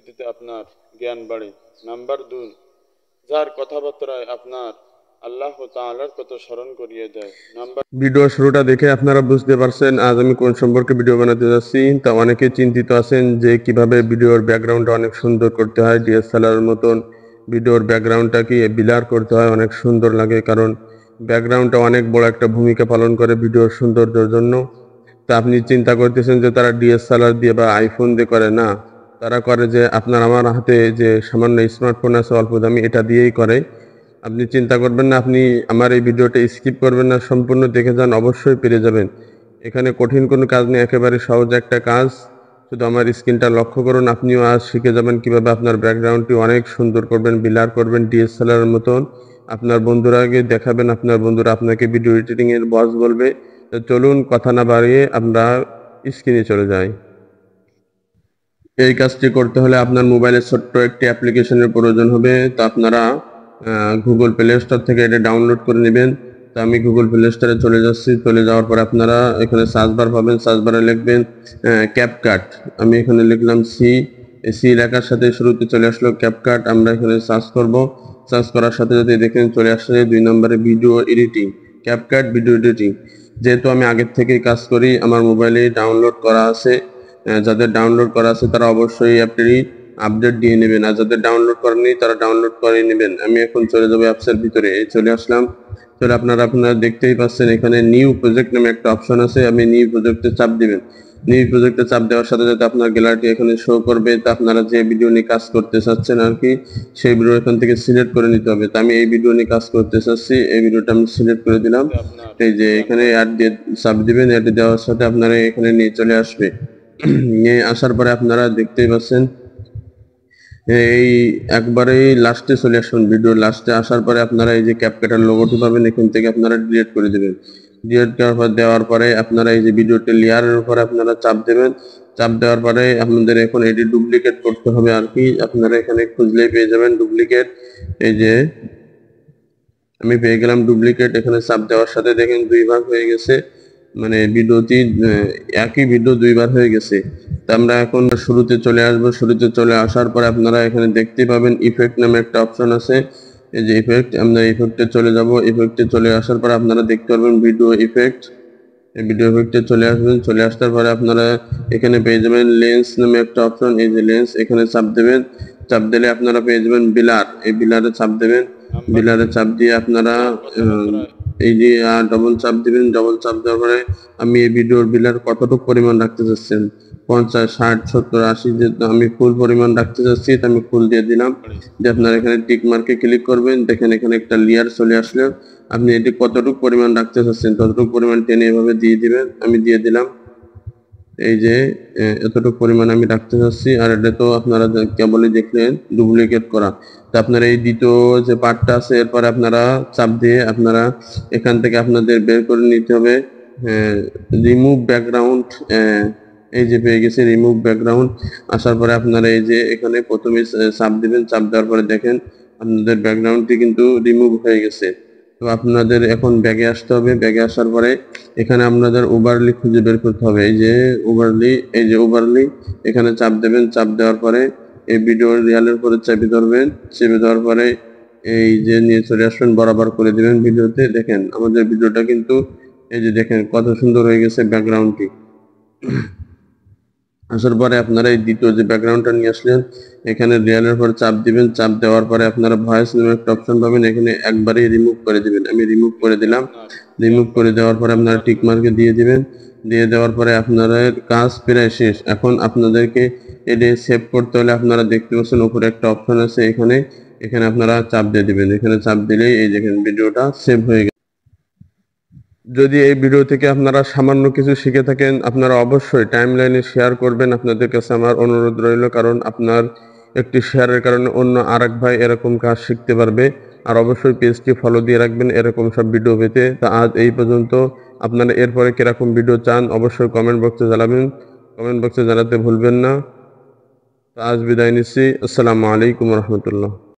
পরিস্থিতিতে আপনার জ্ঞান বাড়ে। নাম্বার 2, যার কথাবার্তায় আপনার আল্লাহ তাআলার কথা স্মরণ করিয়ে দেয়। ভিডিও শুরুটা দেখে আপনারা বুঝতে পারছেন আজ আমি কোন সম্পর্কে ভিডিও বানাতে যাচ্ছি। তা অনেকে চিন্তিত আছেন যে কিভাবে ভিডিওর ব্যাকগ্রাউন্ডটা অনেক সুন্দর করতে হয়, ডিএসএলআর মতন ভিডিওর ব্যাকগ্রাউন্ডটাকে বিলার করতে হয়, অনেক সুন্দর লাগে, কারণ ব্যাকগ্রাউন্ডটা অনেক বড় একটা ভূমিকা পালন করে ভিডিওর সৌন্দর্যের জন্য। তা আপনি চিন্তা করতেছেন যে তারা ডিএসএলআর দিয়ে বা আইফোন দিয়ে করে, না, তারা করে যে আপনার আমার হাতে যে সামান্য স্মার্টফোন আছে অল্প দামি, এটা দিয়েই করে। আপনি চিন্তা করবেন না, আপনি আমার এই ভিডিওটা স্কিপ করবেন না, সম্পূর্ণ দেখে যান, অবশ্যই পেরে যাবেন। এখানে কঠিন কোনো কাজ নেই, একেবারে সহজ একটা কাজ। শুধু আমার স্ক্রিনটা লক্ষ্য করুন, আপনিও আজ শিখে যাবেন কিভাবে আপনার ব্যাকগ্রাউন্ডটি অনেক সুন্দর করবেন, বিলার করবেন ডিএসএলআর মতন। আপনার বন্ধুরাকে দেখাবেন, আপনার বন্ধুরা আপনাকে ভিডিও এডিটিং এর বস বলবে। তো চলুন কথা না বাড়িয়ে আমরা স্ক্রিনে চলে যাই। এই কাজটি করতে হলে আপনার মোবাইলে ছোট্ট একটি অ্যাপ্লিকেশনের প্রয়োজন হবে। তো আপনারা গুগল প্লে স্টোর থেকে এটা ডাউনলোড করে নেবেন। তো আমি গুগল প্লে স্টোরে চলে যাচ্ছি। চলে যাওয়ার পর আপনারা এখানে সার্চ বার পাবেন, সার্চ বারে লিখবেন ক্যাপকাট। আমি এখানে লিখলাম সি লেখার সাথে শুরুতে চলে আসলো ক্যাপকাট। আমরা এখানে সার্চ করব। সার্চ করার সাথে সাথে দেখেন চলে আসছে 2 নম্বরে video editing, CapCut video editing. যেহেতু আমি আগের থেকেই কাজ করি, আমার মোবাইলে ডাউনলোড করা আছে। যাদের ডাউনলোড করা আছে তারা অবশ্যই অ্যাপটি আপডেট দিয়ে নেবেন, আর যাদের ডাউনলোড করেনি তারা ডাউনলোড করে নেবেন। আমি এখন চলে যাবো অ্যাপসের ভিতরে। চলে আসলাম। চলে আপনারা দেখতেই পাচ্ছেন এখানে নিউ প্রজেক্ট নামে একটা অপশন আছে। আপনি নিউ প্রজেক্টে চাপ দিবেন। নিউ প্রজেক্টে চাপ দেওয়ার সাথে সাথে আপনার গ্যালারিটি এখানে শো করবে। তা আপনারা যে ভিডিও নিয়ে কাজ করতে চাচ্ছেন আর কি, সেই ভিডিও এখান থেকে সিলেক্ট করে নিতে হবে। তো আমি এই ভিডিও নিয়ে কাজ করতে চাচ্ছি, এই ভিডিওটা আমি সিলেক্ট করে দিলাম। এই যে এখানে অ্যাড দিয়ে চাপ দিবেন, অ্যাড দেওয়ার সাথে আপনারা এখানে নিয়ে চলে আসবে। নিয়ে আসার পরে আপনারা দেখতেই পাচ্ছেন এই একবারেই লাস্টে চলে আসুন। ভিডিও লাস্টে আসার পরে আপনারা এই যে ক্যাপকাটার লোগোটি পাবেন, এখান থেকে আপনারা ডিলিট করে দেবেন। ডিলিট দেওয়ার পরে আপনারা এই যে ভিডিওটি লেয়ারের উপরে আপনারা চাপ দেবেন। চাপ দেওয়ার পরে আপনাদের এখন এটি ডুপ্লিকেট করতে হবে আর কি। আপনারা এখানে খুঁজলেই পেয়ে যাবেন ডুপ্লিকেট। এই যে আমি পেয়ে গেলাম ডুপ্লিকেট। এখানে চাপ দেওয়ার সাথে দেখেন 2 ভাগ হয়ে গেছে, মানে ভিডিওটি একই ভিডিও 2 বার হয়ে গেছে। তো আমরা এখন শুরুতে চলে আসব। শুরুতে চলে আসার পরে আপনারা এখানে দেখতে পাবেন ইফেক্ট নামে একটা অপশন আছে। এই যে ইফেক্ট, আমরা ইফেক্টে চলে যাব। ইফেক্টে চলে আসার পরে আপনারা দেখতে পারবেন ভিডিও ইফেক্ট। এই ভিডিও ইফেক্টে চলে আসবেন। চলে আসার পরে আপনারা এখানে পেয়ে যাবেন লেন্স নামে একটা অপশন। এই যে লেন্স, এখানে চাপ দেবেন। চাপ দিলে আপনারা পেয়ে যাবেন বিলার। এই বিলারে চাপ দেবেন। বিলারে চাপ দিয়ে আপনারা এই যে ডবল চাপ দিবেন। ডবল চাপ দেওয়ার পরে আমি এই ভিডিওর বিলার কতটুকু পরিমাণ রাখতে চাচ্ছেন, 50, 60, 70, 80, যেহেতু আমি ফুল পরিমাণ রাখতে চাচ্ছি তো আমি ফুল দিয়ে দিলাম। যে আপনারা এখানে টিক মার্কে ক্লিক করবেন। দেখেন এখানে একটা লেয়ার চলে আসলো। আপনি এটি কতটুকু পরিমাণ রাখতে চাচ্ছেন ততটুকু পরিমাণ টেনে এভাবে দিয়ে দিবেন। আমি দিয়ে দিলাম। এই যে এতটুকু পরিমাণ আমি রাখতে চাচ্ছি। আর এটা তো আপনারা কেবলই দেখলেন ডুপ্লিকেট করা। তো আপনারা এই দ্বিতীয় যে পার্টটা আছে এরপরে আপনারা চাপ দিয়ে আপনারা এখান থেকে আপনাদের বের করে নিতে হবে রিমুভ ব্যাকগ্রাউন্ড। এই যে পেয়ে গেছে রিমুভ ব্যাকগ্রাউন্ড। আসার পরে আপনারা এই যে এখানে প্রথমে চাপ দিবেন। চাপ দেওয়ার পরে দেখেন আপনাদের ব্যাকগ্রাউন্ডটি কিন্তু রিমুভ হয়ে গেছে। তো আপনাদের এখন ব্যাগে আসতে হবে। ব্যাগে আসার পরে এখানে আপনাদের ওভারলি খুঁজে বের করতে হবে। এই যে ওভারলি, এই যে ওভারলি, এখানে চাপ দেবেন। চাপ দেওয়ার পরে এই ভিডিও রিয়ালের উপরে চেপে ধরবেন। চেপে দেওয়ার পরে এই যে নিয়ে চলে আসবেন, বরাবর করে দিবেন ভিডিওতে। দেখেন আমাদের ভিডিওটা কিন্তু এই যে দেখেন কত সুন্দর হয়ে গেছে ব্যাকগ্রাউন্ডটি। আসার পরে আপনারা এই দ্বিতীয় যে ব্যাকগ্রাউন্ডটা নিয়ে আসলেন এখানে রিয়ালের উপর চাপ দিবেন। চাপ দেওয়ার পরে আপনারা ভয়েস নামে একটা অপশন পাবেন, এখানে একবারেই রিমুভ করে দিবেন। আমি রিমুভ করে দিলাম। রিমুভ করে দেওয়ার পরে আপনারা টিক মার্কে দিয়ে দিবেন। দিয়ে দেওয়ার পরে আপনাদের কাজ প্রায় শেষ। এখন আপনাদেরকে এটি সেভ করতে হলে আপনারা দেখতে পাচ্ছেন উপরে একটা অপশন আছে, এখানে এখানে আপনারা চাপ দিয়ে দিবেন। এখানে চাপ দিলেই এই দেখেন ভিডিওটা সেভ হয়ে গেছে। যদি এই ভিডিও থেকে আপনারা সামান্য কিছু শিখে থাকেন আপনারা অবশ্যই টাইমলাইনে শেয়ার করবেন। আপনাদের কাছে আমার অনুরোধ রইল, কারণ আপনার একটি শেয়ারের কারণে অন্য আরেক ভাই এরকম কাজ শিখতে পারবে। আর অবশ্যই পেজটি ফলো দিয়ে রাখবেন এরকম সব ভিডিও পেতে। তা আজ এই পর্যন্ত। আপনারা এরপরে কিরকম ভিডিও চান অবশ্যই কমেন্ট বক্সে জানাবেন। কমেন্ট বক্সে জানাতে ভুলবেন না। তা আজ বিদায় নিচ্ছি। আসসালামু আলাইকুম রহমতুল্লাহ।